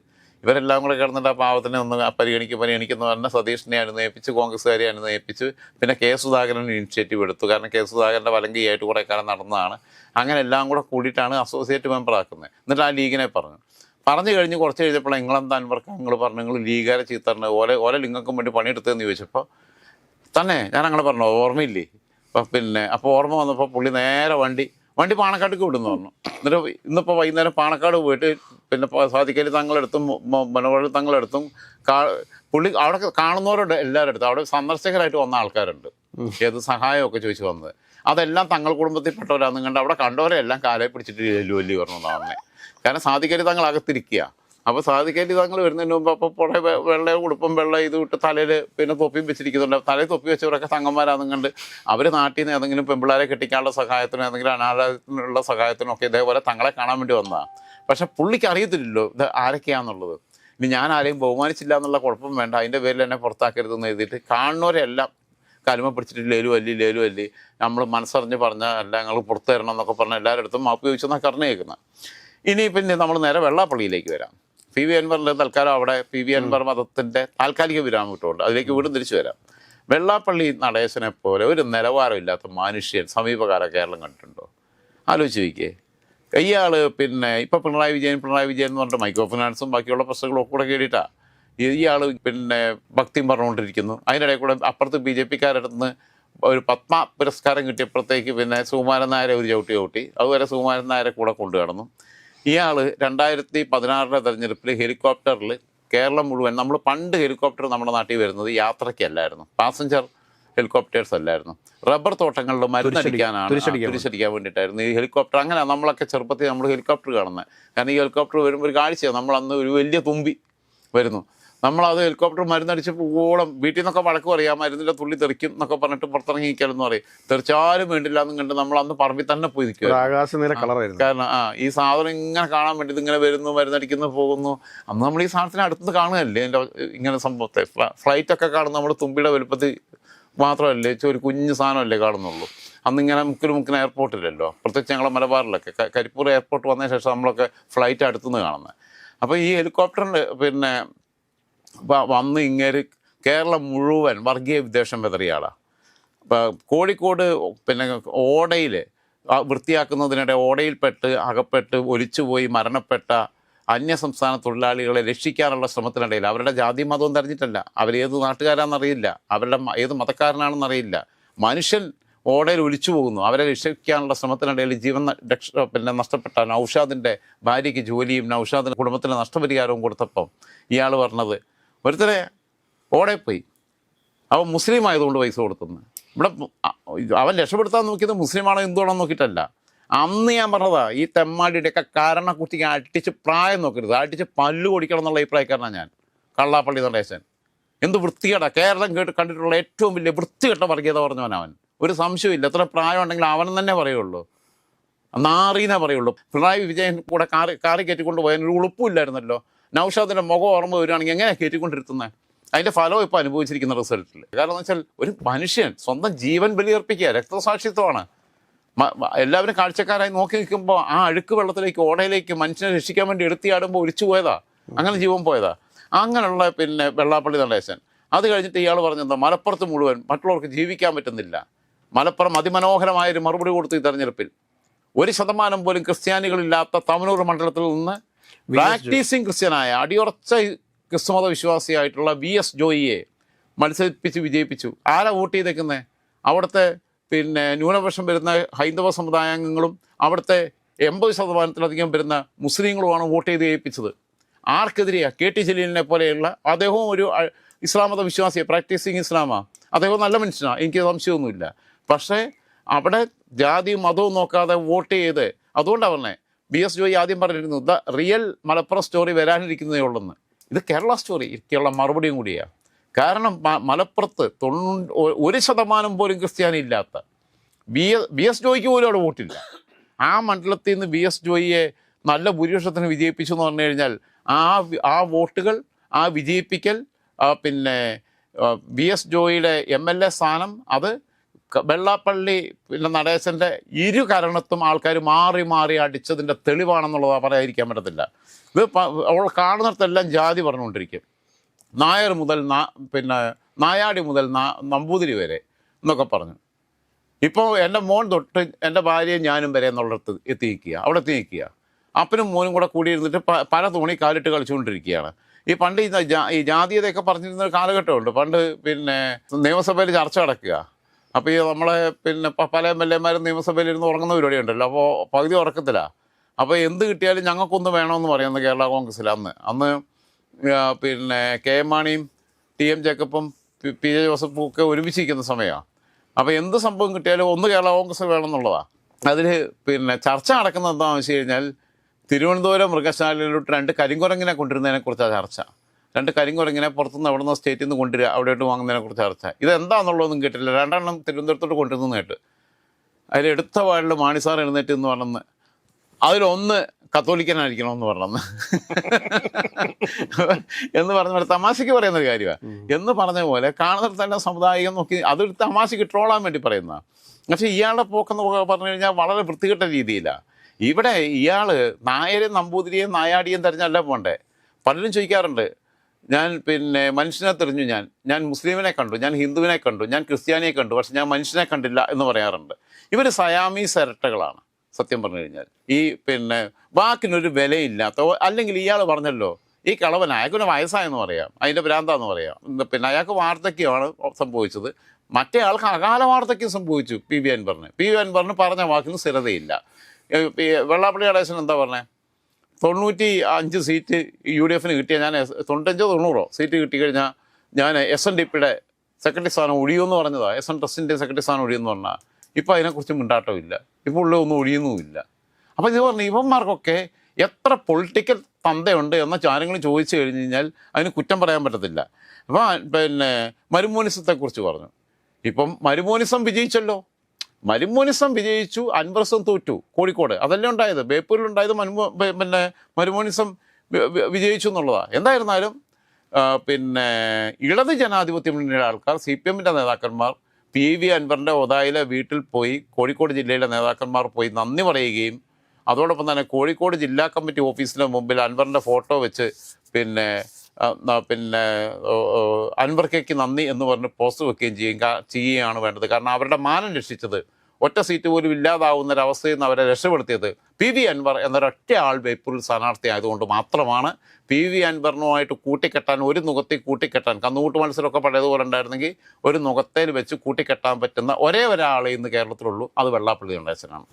ഇവരെല്ലാം കൂടെ കിടന്നിട്ട് ആ പാവത്തിനെ ഒന്ന് പരിഗണിക്കുന്ന പറഞ്ഞ സതീഷിനെ അനുനയിപ്പിച്ച്, കോൺഗ്രസ്സുകാരെ അനുനയിപ്പിച്ച്, പിന്നെ K. സുധാകരൻ ഇനിഷ്യേറ്റീവ് എടുത്തു. കാരണം K. സുധാകരൻ്റെ വലങ്കിയായിട്ട് കുറേ കാലം നടന്നതാണ്. അങ്ങനെ എല്ലാം കൂടെ കൂടിയിട്ടാണ് അസോസിയേറ്റ് മെമ്പർ ആക്കുന്നത്. എന്നിട്ട് ആ ലീഗിനെ പറഞ്ഞു കഴിഞ്ഞ് കുറച്ച് കഴിഞ്ഞപ്പോൾ നിങ്ങളെന്താ അൻവർക്ക് നിങ്ങൾ പറഞ്ഞു നിങ്ങൾ ലീഗുകാരെ ചീത്തറിന് ഓല ലിംഗക്കും വേണ്ടി പണിയെടുത്തതെന്ന് ചോദിച്ചപ്പോൾ തന്നെ ഞാൻ അങ്ങനെ പറഞ്ഞു, ഓർമ്മയില്ലേ? അപ്പോൾ ഓർമ്മ വന്നപ്പോൾ പുള്ളി നേരെ വണ്ടി പാണക്കാട്ടേക്ക് വിടുന്നു പറഞ്ഞു. എന്നിട്ട് ഇന്നിപ്പോൾ വൈകുന്നേരം പാണക്കാട് പോയിട്ട് പിന്നെ സാധിക്കലി തങ്ങളെടുത്തും മനോഹർ തങ്ങളെടുത്തും പുള്ളി അവിടെ കാണുന്നവരോട് എല്ലാവരും അടുത്തും അവിടെ സന്ദർശകരായിട്ട് വന്ന ആൾക്കാരുണ്ട്. ഏത് സഹായമൊക്കെ ചോദിച്ചു വന്നത് അതെല്ലാം തങ്ങൾ കുടുംബത്തിൽപ്പെട്ടവരാണെന്ന് കണ്ട് അവിടെ കണ്ടവരെല്ലാം കാലെ പിടിച്ചിട്ട് വലിയ പറഞ്ഞതാണ്. കാരണം സാധിക്കലി തങ്ങൾ അകത്തിരിക്കുക. അപ്പോൾ സാധിക്കലി തങ്ങൾ വരുന്നതിന് മുമ്പ് അപ്പോൾ പുറേ വെള്ള ഉടുപ്പും വെള്ള ഇത് വിട്ട് തലയിൽ പിന്നെ തൊപ്പിയും വെച്ചിരിക്കുന്നുണ്ട്. തലയിൽ തൊപ്പി വെച്ചവരൊക്കെ തങ്ങന്മാരാണെന്നും കണ്ട് അവർ നാട്ടിൽ നിന്ന് ഏതെങ്കിലും പെൺപിള്ളേരെ കെട്ടിക്കാനുള്ള സഹായത്തിനും ഏതെങ്കിലും അനാഥാലയത്തിനുള്ള സഹായത്തിനും ഒക്കെ ഇതേപോലെ തങ്ങളെ കാണാൻ വേണ്ടി വന്നതാണ്. പക്ഷെ പുള്ളിക്ക് അറിയത്തില്ലല്ലോ ഇത് ആരൊക്കെയാണെന്നുള്ളത്. ഇനി ഞാൻ ആരെയും ബഹുമാനിച്ചില്ല എന്നുള്ള കുഴപ്പം വേണ്ട, അതിൻ്റെ പേരിൽ എന്നെ പുറത്താക്കരുതെന്ന് എഴുതിയിട്ട് കാണുന്നവരെല്ലാം കലുമ പിടിച്ചിട്ട് ലേലു അല്ലി നമ്മൾ മനസ്സറിഞ്ഞ് പറഞ്ഞാൽ അല്ല ഞങ്ങൾ പുറത്ത് തരണം എന്നൊക്കെ പറഞ്ഞാൽ എല്ലാവരുടെ അടുത്തും മാപ്പ് ചോദിച്ചെന്നാണ് കറഞ്ഞു കേൾക്കുന്നത്. ഇനി പിന്നെ നമ്മൾ നേരെ വെള്ളാപ്പള്ളിയിലേക്ക് വരാം. PV അൻവറിൻ്റെ തൽക്കാലം അവിടെ PV അൻവർ മതത്തിൻ്റെ താൽക്കാലിക വിരാമം ഇട്ടുകൊണ്ട് അതിലേക്ക് വീണ്ടും തിരിച്ചു വരാം. വെള്ളാപ്പള്ളി നടേശനെ പോലെ ഒരു നിലവാരമില്ലാത്ത മനുഷ്യൻ സമീപകാല കേരളം കണ്ടിട്ടുണ്ടോ? ആലോചിച്ച് ചോദിക്കേ. ഇയാൾ പിന്നെ ഇപ്പോൾ പിണറായി വിജയൻ എന്ന് പറഞ്ഞിട്ട് മൈക്രോ ഫിനാൻസും ബാക്കിയുള്ള പ്രശ്നങ്ങളും ഒക്കെ കൂടെ കേട്ടിട്ടാണ് ഇയാൾ പിന്നെ ഭക്തിയും പറഞ്ഞുകൊണ്ടിരിക്കുന്നു. അതിനിടയിൽ കൂടെ അപ്പുറത്ത് BJP-ക്കാരുടെ നിന്ന് ഒരു പത്മ പുരസ്കാരം കിട്ടിയപ്പോഴത്തേക്ക് പിന്നെ സുകുമാരൻ നായരെ ഒരു ചവിട്ടി അതുവരെ സുകുമാരൻ നായരെ കൂടെ കൊണ്ടു കിടന്നു. ഇയാൾ 2016 തെരഞ്ഞെടുപ്പിൽ ഹെലികോപ്റ്ററിൽ കേരളം മുഴുവൻ, നമ്മൾ പണ്ട് ഹെലികോപ്റ്റർ നമ്മുടെ നാട്ടിൽ വരുന്നത് യാത്രയ്ക്കല്ലായിരുന്നു, പാസഞ്ചർ ഹെലികോപ്റ്റേഴ്സ് അല്ലായിരുന്നു. റബ്ബർ തോട്ടങ്ങളിൽ മരുന്നടിക്കാനാണ്, തുരിശടിക്കാൻ വേണ്ടിയിട്ടായിരുന്നു ഈ ഹെലികോപ്റ്റർ. അങ്ങനെ നമ്മളൊക്കെ ചെറുപ്പത്തിൽ നമ്മൾ ഹെലികോപ്റ്റർ കാണുന്നത്. കാരണം ഈ ഹെലികോപ്റ്റർ വരുമ്പോൾ ഒരു കാഴ്ചയാണ്, നമ്മളന്ന് ഒരു വലിയ തുമ്പി വരുന്നു, നമ്മളത് ഹെലികോപ്റ്റർ മരുന്നടിച്ച് പോകോളം വീട്ടിൽ നിന്നൊക്കെ വഴക്ക് പറയും, ആ മരുന്നിൻ്റെ തുള്ളി തെറിക്കും എന്നൊക്കെ പറഞ്ഞിട്ട് പുറത്തിറങ്ങി നിൽക്കാമെന്ന് പറയും. തെറിച്ചാലും വേണ്ടില്ല എന്ന് കണ്ട് നമ്മൾ അന്ന് പറമ്പിൽ തന്നെ പോയി നിൽക്കുക. ആകാശനീല കളറായിരുന്നു. കാരണം ഈ സാധനം ഇങ്ങനെ കാണാൻ വേണ്ടി ഇതിങ്ങനെ വരുന്നു, മരുന്നടിക്കുന്നു, പോകുന്നു. അന്ന് നമ്മൾ ഈ സാധനത്തിന് അടുത്ത് കാണുകയല്ലേ എൻ്റെ ഇങ്ങനെ സംഭവത്തെ. ഫ്ലൈറ്റൊക്കെ കാണുന്ന നമ്മൾ തുമ്പിയുടെ വലുപ്പത്തിൽ മാത്രമല്ലേ, ഒരു കുഞ്ഞു സാധനമല്ലേ കാണുന്നുള്ളൂ. അന്നിങ്ങനെ മുക്കിന് എയർപോർട്ടില്ലല്ലോ, പ്രത്യേകിച്ച് ഞങ്ങളെ മലബാറിലൊക്കെ കരിപ്പൂർ എയർപോർട്ട് വന്നതിന് ശേഷം നമ്മളൊക്കെ ഫ്ലൈറ്റ് അടുത്തുനിന്ന് കാണുന്നത്. അപ്പോൾ ഈ ഹെലികോപ്റ്ററിൻ്റെ പിന്നെ വന്ന് ഇങ്ങേര് കേരളം മുഴുവൻ വർഗീയ വിദ്വേഷം വിതറിയ ആളാണ്. ഇപ്പം കോഴിക്കോട് പിന്നെ ഓടയിൽ വൃത്തിയാക്കുന്നതിനിടെ ഓടയിൽപ്പെട്ട് അകപ്പെട്ട് ഒലിച്ചുപോയി മരണപ്പെട്ട അന്യസംസ്ഥാന തൊഴിലാളികളെ രക്ഷിക്കാനുള്ള ശ്രമത്തിനിടയിൽ അവരുടെ ജാതി മതവും തെരഞ്ഞിട്ടല്ല, അവരേത് നാട്ടുകാരാണെന്നറിയില്ല, അവരുടെ ഏത് മതക്കാരനാണെന്നറിയില്ല, മനുഷ്യൻ ഓടയിൽ ഒലിച്ചു പോകുന്നു. അവരെ രക്ഷിക്കാനുള്ള ശ്രമത്തിനിടയിൽ ജീവൻ പിന്നെ നഷ്ടപ്പെട്ട നൗഷാദിൻ്റെ ഭാര്യയ്ക്ക് ജോലിയും നൗഷാദിൻ്റെ കുടുംബത്തിന് നഷ്ടപരിഹാരവും കൊടുത്തപ്പം ഇയാൾ പറഞ്ഞത് ഒരുത്തരെ ഓടയിൽ പോയി, അവൻ മുസ്ലിം ആയതുകൊണ്ട് പൈസ കൊടുത്തെന്ന്. ഇവിടെ അവൻ രക്ഷപ്പെടുത്താൻ നോക്കിയത് മുസ്ലിമാണോ ഹിന്ദുവാണോ നോക്കിയിട്ടല്ല. അന്ന് ഞാൻ പറഞ്ഞതാ, ഈ തെമ്മാടിയുടെയൊക്കെ കാരണ കുട്ടിക്ക് അടിച്ച് പ്രായം നോക്കരുത്, അടിച്ച് പല്ലു കൊടുക്കണം എന്നുള്ള അഭിപ്രായക്കാരനാണ് ഞാൻ. കള്ളാപ്പള്ളി നടേശൻ എന്ത് വൃത്തികേടാ, കേരളം കണ്ടിട്ടുള്ള ഏറ്റവും വലിയ വൃത്തികെട്ട വർഗീയത പറഞ്ഞവൻ അവൻ. ഒരു സംശയമില്ല, എത്ര പ്രായം ഉണ്ടെങ്കിൽ അവൻ തന്നെ പറയുള്ളൂ, നാറീനെ പറയുള്ളൂ. പിണറായി വിജയൻ കൂടെ കാറി കയറ്റിക്കൊണ്ട് പോയാൽ ഒരു ഉളുപ്പില്ലായിരുന്നല്ലോ. നൗഷാദിൻ്റെ മുഖം ഓർമ്മ വരികയാണെങ്കിൽ എങ്ങനെയാണ് കയറ്റിക്കൊണ്ടിരുത്തുന്നത്? അതിൻ്റെ ഫലം ഇപ്പോൾ അനുഭവിച്ചിരിക്കുന്ന റിസൾട്ടിൽ. കാരണം എന്ന് വെച്ചാൽ ഒരു മനുഷ്യൻ സ്വന്തം ജീവൻ ബലിയർപ്പിക്കുക, രക്തസാക്ഷിത്വമാണ്. എല്ലാവരും കാഴ്ചക്കാരായി നോക്കി നിൽക്കുമ്പോൾ ആ അഴുക്ക് വെള്ളത്തിലേക്ക് ഓടയിലേക്ക് മനുഷ്യനെ രക്ഷിക്കാൻ വേണ്ടി എടുത്തിയാടുമ്പോൾ ഒലിച്ചു പോയതാ, അങ്ങനെ ജീവൻ പോയതാ. അങ്ങനെയുള്ള പിന്നെ വെള്ളാപ്പള്ളി നടേശൻ അത് കഴിഞ്ഞിട്ട് ഇയാൾ പറഞ്ഞെന്താ, മലപ്പുറത്ത് മുഴുവൻ മറ്റുള്ളവർക്ക് ജീവിക്കാൻ പറ്റുന്നില്ല. മലപ്പുറം അതിമനോഹരമായൊരു മറുപടി കൊടുത്തു ഈ തെരഞ്ഞെടുപ്പിൽ. 1% പോലും ക്രിസ്ത്യാനികളില്ലാത്ത തവനൂർ മണ്ഡലത്തിൽ നിന്ന് പ്രാക്ടീസിങ് ക്രിസ്ത്യനായ അടിയുറച്ച ക്രിസ്തുമത വിശ്വാസിയായിട്ടുള്ള VS ജോയിയെ മത്സരിപ്പിച്ച് വിജയിപ്പിച്ചു. ആരാ വോട്ട് ചെയ്തേക്കുന്നത്? അവിടുത്തെ പിന്നെ ന്യൂനപക്ഷം വരുന്ന ഹൈന്ദവ സമുദായാംഗങ്ങളും അവിടുത്തെ 80%-ലധികം വരുന്ന മുസ്ലിങ്ങളുമാണ് വോട്ട് ചെയ്ത് ജയിപ്പിച്ചത്. ആർക്കെതിരെയാണ്? KT ജലീലിനെ പോലെയുള്ള അദ്ദേഹവും ഒരു ഇസ്ലാം മത വിശ്വാസിയെ, പ്രാക്ടീസിങ് ഇസ്ലാമാണ്, അദ്ദേഹം നല്ല മനുഷ്യനാണ്, എനിക്ക് സംശയമൊന്നുമില്ല. പക്ഷേ അവിടെ ജാതിയും മതവും നോക്കാതെ വോട്ട് ചെയ്ത്, അതുകൊണ്ടാണ് പറഞ്ഞത് VS ജോയി ആദ്യം പറഞ്ഞിരുന്നു ദ റിയൽ മലപ്പുറം സ്റ്റോറി വരാനിരിക്കുന്നതേ ഉള്ളെന്ന്. ഇത് കേരള സ്റ്റോറി, ഇരിക്കുള്ള മറുപടിയും കൂടിയാണ്. കാരണം മലപ്പുറത്ത് 1% പോലും ക്രിസ്ത്യാനി ഇല്ലാത്ത VS ജോയിക്ക് പോലും അവിടെ വോട്ടില്ല. ആ മണ്ഡലത്തിൽ നിന്ന് VS ജോയിയെ നല്ല ഭൂരിപക്ഷത്തിന് വിജയിപ്പിച്ചു എന്ന് പറഞ്ഞു കഴിഞ്ഞാൽ ആ വോട്ടുകൾ, ആ വിജയിപ്പിക്കൽ, പിന്നെ VS ജോയിയുടെ MLA സ്ഥാനം, അത് വെള്ളാപ്പള്ളി പിന്നെ നടേശൻ്റെ ഇരു കാരണത്തും ആൾക്കാർ മാറി മാറി അടിച്ചതിൻ്റെ തെളിവാണെന്നുള്ളത് പറയാതിരിക്കാൻ പറ്റത്തില്ല. ഇത് അവൾ കാണുന്നിടത്തെല്ലാം ജാതി പറഞ്ഞുകൊണ്ടിരിക്കും. നായർ മുതൽ പിന്നെ നായാടി മുതൽ നമ്പൂതിരി വരെ എന്നൊക്കെ പറഞ്ഞു. ഇപ്പോൾ എൻ്റെ മോൻ തൊട്ട് എൻ്റെ ഭാര്യയും ഞാനും വരെ എന്നുള്ളിടത്ത് എത്തി നിൽക്കുക, അവിടെ എത്തി നിൽക്കുക. അപ്പനും മോനും കൂടെ കൂടിയിരുന്നിട്ട് പല തോണി കാലിട്ട് കളിച്ചുകൊണ്ടിരിക്കുകയാണ്. ഈ പണ്ട് ഈ ജാതീയതയൊക്കെ പറഞ്ഞിരുന്ന ഒരു കാലഘട്ടമുണ്ട്. പണ്ട് പിന്നെ നിയമസഭയിൽ ചർച്ച നടക്കുക. അപ്പോൾ ഈ നമ്മളെ പിന്നെ പല MLA മാരും നിയമസഭയിൽ ഇരുന്ന് ഉറങ്ങുന്ന പരിപാടിയുണ്ടല്ലോ. അപ്പോൾ പകുതി ഉറക്കത്തിലാണ്. അപ്പോൾ എന്ത് കിട്ടിയാലും ഞങ്ങൾക്കൊന്ന് വേണമെന്ന് പറയുന്നത് കേരള കോൺഗ്രസ്സിൽ അന്ന് പിന്നെ KM മാണിയും TM ജേക്കബും PJ ജോസഫും ഒക്കെ ഒരുമിച്ചിരിക്കുന്ന സമയമാണ്. അപ്പോൾ എന്ത് സംഭവം കിട്ടിയാലും ഒന്ന് കേരള കോൺഗ്രസ് വേണമെന്നുള്ളതാണ്. അതിൽ പിന്നെ ചർച്ച നടക്കുന്നത് എന്താണെന്ന് വെച്ച് കഴിഞ്ഞാൽ തിരുവനന്തപുരം മൃഗശാലയിലോട്ട് 2 കരിങ്കുരങ്ങിനെ കൊണ്ടുവരുന്നതിനെക്കുറിച്ചാണ് ചർച്ച. 2 കരിങ്കുരങ്ങിനെ പുറത്തുനിന്ന് എവിടെ നിന്ന് സ്റ്റേറ്റിൽ നിന്ന് കൊണ്ടുവരിക, അവിടെയോട്ട് വാങ്ങുന്നതിനെക്കുറിച്ച് ചർച്ച. ഇതെന്താണെന്നുള്ളതൊന്നും കേട്ടില്ല. 2 തിരുവനന്തപുരത്തോട്ട് കൊണ്ടുവരുന്ന കേട്ട് അതിലെടുത്ത വാർഡിൽ മാണിസാർ എഴുന്നേറ്റ് എന്ന് പറഞ്ഞെന്ന് അതിലൊന്ന് കത്തോലിക്കനായിരിക്കണമെന്ന് പറഞ്ഞെന്ന് എന്ന് പറഞ്ഞ തമാശയ്ക്ക് പറയുന്നൊരു കാര്യമാണ്. എന്ന് പറഞ്ഞ പോലെ കാണുന്നിടത്തെല്ലാം സമുദായികം നോക്കി അതൊരു തമാശയ്ക്ക് ട്രോളാൻ വേണ്ടി പറയുന്നതാണ്. പക്ഷേ ഇയാളുടെ പോക്കെന്ന് പറഞ്ഞു കഴിഞ്ഞാൽ വളരെ വൃത്തികെട്ട രീതിയിലാണ്. ഇവിടെ ഇയാൾ നായരെയും നമ്പൂതിരിയെയും നായാടിയും തിരഞ്ഞല്ല പോണ്ടേ. പലരും ചോദിക്കാറുണ്ട്, ഞാൻ പിന്നെ മനുഷ്യനെ തെരഞ്ഞു, ഞാൻ മുസ്ലിമിനെ കണ്ടു, ഞാൻ ഹിന്ദുവിനെ കണ്ടു, ഞാൻ ക്രിസ്ത്യാനിയെ കണ്ടു, പക്ഷെ ഞാൻ മനുഷ്യനെ കണ്ടില്ല എന്ന് പറയാറുണ്ട്. ഇവർ സയാമീസ് ഇരട്ടകളാണ് സത്യം പറഞ്ഞു കഴിഞ്ഞാൽ. ഈ പിന്നെ വാക്കിനൊരു വിലയില്ലാത്ത, അല്ലെങ്കിൽ ഇയാൾ പറഞ്ഞല്ലോ ഈ കളവൻ അയാൾക്കൊരു വയസ്സായെന്ന് പറയാം, അതിൻ്റെ ഭ്രാന്താന്ന് പറയാം. പിന്നെ അയാൾക്ക് വാർദ്ധക്യമാണ് സംഭവിച്ചത്, മറ്റേ ആൾക്ക് അകാല വാർദ്ധക്യം സംഭവിച്ചു. PV അൻവറിന് പറഞ്ഞ വാക്കിന് സ്ഥിരതയില്ല. വെള്ളാപ്പള്ളി നടേശൻ എന്താ പറഞ്ഞത്? 95 സീറ്റ് UDF കിട്ടിയാൽ ഞാൻ 95-90 സീറ്റ് കിട്ടിക്കഴിഞ്ഞാൽ ഞാൻ SNDPയുടെ സെക്രട്ടറി സ്ഥാനം ഒഴിയുമെന്ന് പറഞ്ഞതാണ്. എസ് എൻ ട്രസ്റ്റിൻ്റെ സെക്രട്ടറി സ്ഥാനം ഒഴിയുമെന്ന് പറഞ്ഞാൽ ഇപ്പോൾ അതിനെക്കുറിച്ച് മിണ്ടാട്ടമില്ല, ഇപ്പോൾ ഉള്ള ഒന്നും ഒഴിയുന്നുമില്ല. അപ്പോൾ ഇത് പറഞ്ഞു ഇവന്മാർക്കൊക്കെ എത്ര പൊളിറ്റിക്കൽ തന്തയുണ്ട് എന്ന കാര്യങ്ങളും ചോദിച്ചു കഴിഞ്ഞ് കഴിഞ്ഞാൽ അതിന് കുറ്റം പറയാൻ പറ്റത്തില്ല. അപ്പോൾ പിന്നെ മരുമോനിസത്തെക്കുറിച്ച് പറഞ്ഞു. ഇപ്പം മരുമോനിസം വിജയിച്ചല്ലോ, മരുമോനിസം വിജയിച്ചു, അൻവറിസം തോറ്റു കോഴിക്കോട്. അതല്ലേ ഉണ്ടായത്, ബേപ്പൂരിലുണ്ടായത് പിന്നെ മരുമോനിസം വിജയിച്ചു എന്നുള്ളതാണ്. എന്തായിരുന്നാലും പിന്നെ ഇടത് ജനാധിപത്യ മുന്നണിയുടെ ആൾക്കാർ, CPM നേതാക്കന്മാർ PV അൻവറിൻ്റെ ഒതായിലെ വീട്ടിൽ പോയി കോഴിക്കോട് ജില്ലയിലെ നേതാക്കന്മാർ പോയി നന്ദി പറയുകയും അതോടൊപ്പം തന്നെ കോഴിക്കോട് ജില്ലാ കമ്മിറ്റി ഓഫീസിന് മുമ്പിൽ അൻവറിൻ്റെ ഫോട്ടോ വെച്ച് പിന്നെ അൻവർക്കേക്ക് നന്ദി എന്ന് പറഞ്ഞ് പോസ്റ്റ് വെക്കുകയും ചെയ്യുകയാണ് വേണ്ടത്. കാരണം അവരുടെ മാനം രക്ഷിച്ചത്, ഒറ്റ സീറ്റ് പോലും ഇല്ലാതാവുന്നൊരവസ്ഥയിൽ നിന്ന് അവരെ രക്ഷപ്പെടുത്തിയത് PV അൻവർ എന്നൊരൊറ്റ ആൾ ബേപ്പൂരിൽ സ്ഥാനാർത്ഥി ആയതുകൊണ്ട് മാത്രമാണ്. PV അൻവറിനുമായിട്ട് കൂട്ടിക്കെട്ടാൻ, ഒരു നുകത്തിൽ കൂട്ടിക്കെട്ടാൻ, കന്നുകൂട്ട് മത്സരമൊക്കെ പഴയതുപോലെ ഉണ്ടായിരുന്നെങ്കിൽ ഒരു നുകത്തേൽ വെച്ച് കൂട്ടിക്കെട്ടാൻ പറ്റുന്ന ഒരേ ഒരാളെ ഇന്ന് കേരളത്തിലുള്ളൂ, അത് വെള്ളാപ്പള്ളി നടേശനാണ്.